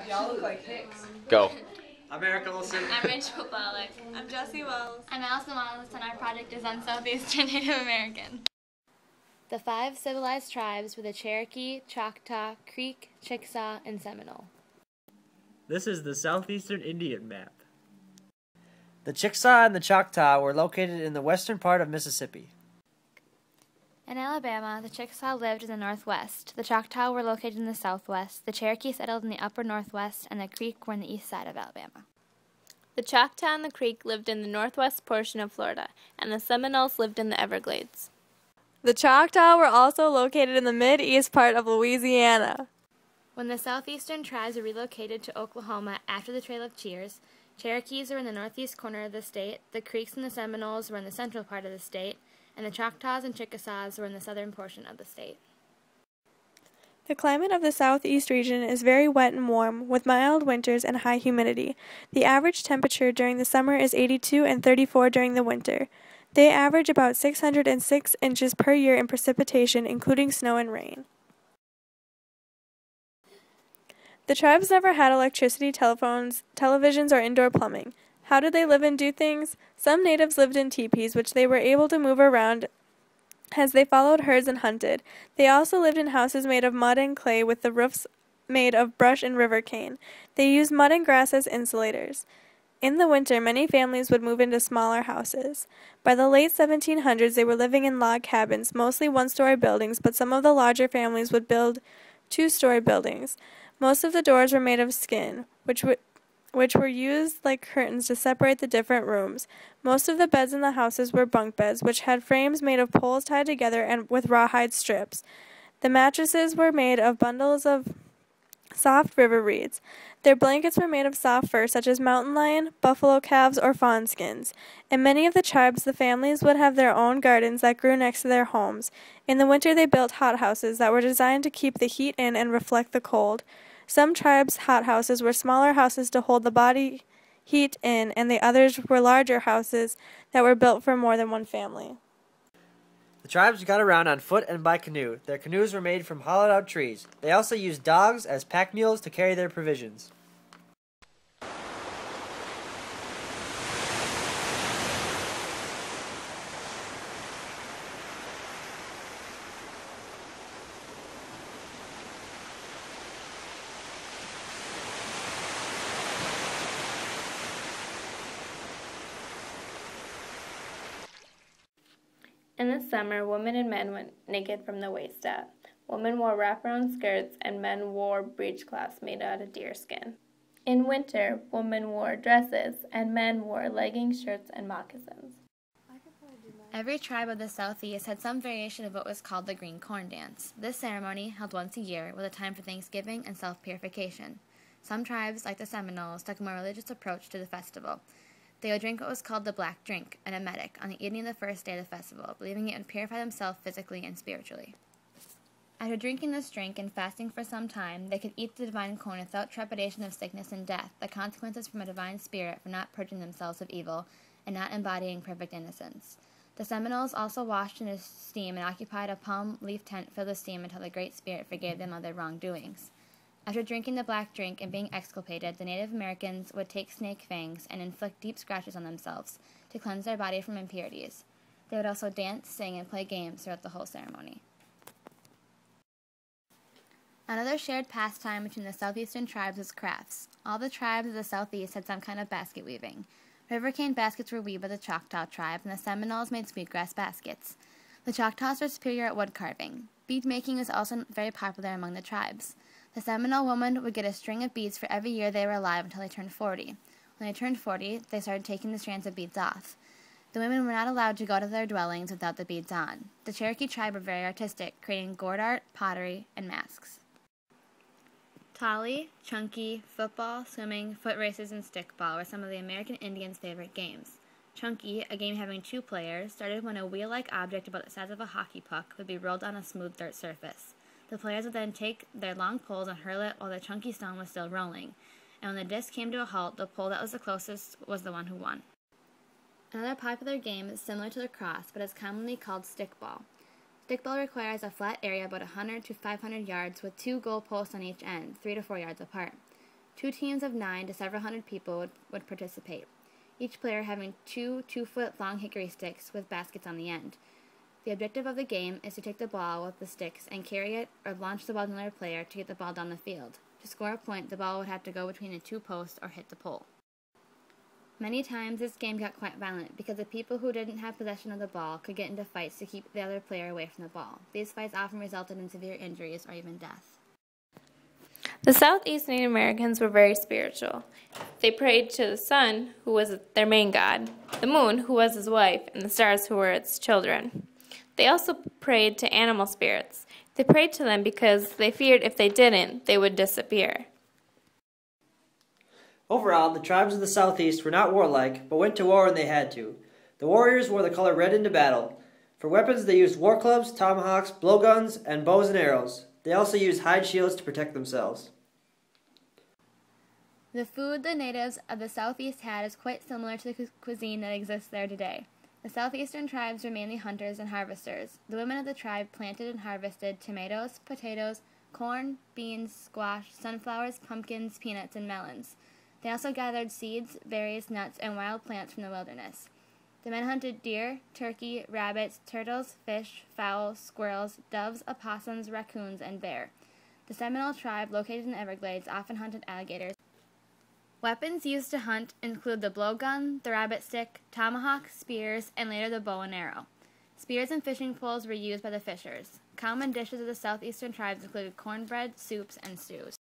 Y'all look like Hicks. Go. I'm Eric Olson. I'm Rachel Pollack. I'm Jessie Wells. I'm Allison Wallace, and our project is on Southeastern Native American. The 5 civilized tribes were the Cherokee, Choctaw, Creek, Chickasaw, and Seminole. This is the Southeastern Indian map. The Chickasaw and the Choctaw were located in the western part of Mississippi. In Alabama, the Chickasaw lived in the northwest, the Choctaw were located in the southwest, the Cherokee settled in the upper northwest, and the Creek were on the east side of Alabama. The Choctaw and the Creek lived in the northwest portion of Florida, and the Seminoles lived in the Everglades. The Choctaw were also located in the mid-east part of Louisiana. When the southeastern tribes were relocated to Oklahoma after the Trail of Tears, Cherokees were in the northeast corner of the state, the Creeks and the Seminoles were in the central part of the state, and the Choctaws and Chickasaws were in the southern portion of the state. The climate of the southeast region is very wet and warm, with mild winters and high humidity. The average temperature during the summer is 82 and 34 during the winter. They average about 606 inches per year in precipitation, including snow and rain. The tribes never had electricity, telephones, televisions, or indoor plumbing. How did they live and do things? Some natives lived in teepees, which they were able to move around as they followed herds and hunted. They also lived in houses made of mud and clay with the roofs made of brush and river cane. They used mud and grass as insulators. In the winter, many families would move into smaller houses. By the late 1700s, they were living in log cabins, mostly one-story buildings, but some of the larger families would build two-story buildings. Most of the doors were made of skin, which were used like curtains to separate the different rooms. Most of the beds in the houses were bunk beds, which had frames made of poles tied together and with rawhide strips. The mattresses were made of bundles of soft river reeds. Their blankets were made of soft fur, such as mountain lion, buffalo calves, or fawn skins. In many of the tribes, the families would have their own gardens that grew next to their homes. In the winter, they built hothouses that were designed to keep the heat in and reflect the cold. Some tribes' hothouses were smaller houses to hold the body heat in, and the others were larger houses that were built for more than one family. The tribes got around on foot and by canoe. Their canoes were made from hollowed-out trees. They also used dogs as pack mules to carry their provisions. In the summer, women and men went naked from the waist up. Women wore wraparound skirts and men wore breechcloths made out of deer skin. In winter, women wore dresses and men wore leggings, shirts, and moccasins. Every tribe of the southeast had some variation of what was called the green corn dance. This ceremony, held once a year, was a time for thanksgiving and self-purification. Some tribes, like the Seminoles, took a more religious approach to the festival. They would drink what was called the black drink, an emetic, on the evening of the first day of the festival, believing it would purify themselves physically and spiritually. After drinking this drink and fasting for some time, they could eat the divine corn without trepidation of sickness and death, the consequences from a divine spirit for not purging themselves of evil and not embodying perfect innocence. The Seminoles also washed in steam and occupied a palm leaf tent filled with steam until the Great Spirit forgave them of their wrongdoings. After drinking the black drink and being exculpated, the Native Americans would take snake fangs and inflict deep scratches on themselves to cleanse their body from impurities. They would also dance, sing, and play games throughout the whole ceremony. Another shared pastime between the southeastern tribes was crafts. All the tribes of the southeast had some kind of basket weaving. River cane baskets were weaved by the Choctaw tribe, and the Seminoles made sweetgrass baskets. The Choctaws were superior at wood carving. Bead making was also very popular among the tribes. The Seminole woman would get a string of beads for every year they were alive until they turned 40. When they turned 40, they started taking the strands of beads off. The women were not allowed to go to their dwellings without the beads on. The Cherokee tribe were very artistic, creating gourd art, pottery, and masks. Tolly, chunky, football, swimming, foot races, and stickball were some of the American Indians' favorite games. Chunky, a game having 2 players, started when a wheel-like object about the size of a hockey puck would be rolled on a smooth dirt surface. The players would then take their long poles and hurl it while the chunky stone was still rolling, and when the disc came to a halt, the pole that was the closest was the one who won. Another popular game is similar to lacrosse, but is commonly called stickball. Stickball requires a flat area about 100 to 500 yards with 2 goal posts on each end, 3 to 4 yards apart. 2 teams of 9 to several hundred people would participate, each player having 2 2-foot-long hickory sticks with baskets on the end. The objective of the game is to take the ball with the sticks and carry it or launch the ball to another player to get the ball down the field. To score a point, the ball would have to go between the 2 posts or hit the pole. Many times this game got quite violent because the people who didn't have possession of the ball could get into fights to keep the other player away from the ball. These fights often resulted in severe injuries or even death. The Southeast Native Americans were very spiritual. They prayed to the sun, who was their main god, the moon, who was his wife, and the stars, who were its children. They also prayed to animal spirits. They prayed to them because they feared if they didn't, they would disappear. Overall, the tribes of the Southeast were not warlike, but went to war when they had to. The warriors wore the color red into battle. For weapons, they used war clubs, tomahawks, blowguns, and bows and arrows. They also used hide shields to protect themselves. The food the natives of the Southeast had is quite similar to the cuisine that exists there today. The southeastern tribes were mainly hunters and harvesters. The women of the tribe planted and harvested tomatoes, potatoes, corn, beans, squash, sunflowers, pumpkins, peanuts, and melons. They also gathered seeds, berries, nuts, and wild plants from the wilderness. The men hunted deer, turkey, rabbits, turtles, fish, fowl, squirrels, doves, opossums, raccoons, and bear. The Seminole tribe, located in the Everglades, often hunted alligators. Weapons used to hunt include the blowgun, the rabbit stick, tomahawk, spears, and later the bow and arrow. Spears and fishing poles were used by the fishers. Common dishes of the southeastern tribes included cornbread, soups, and stews.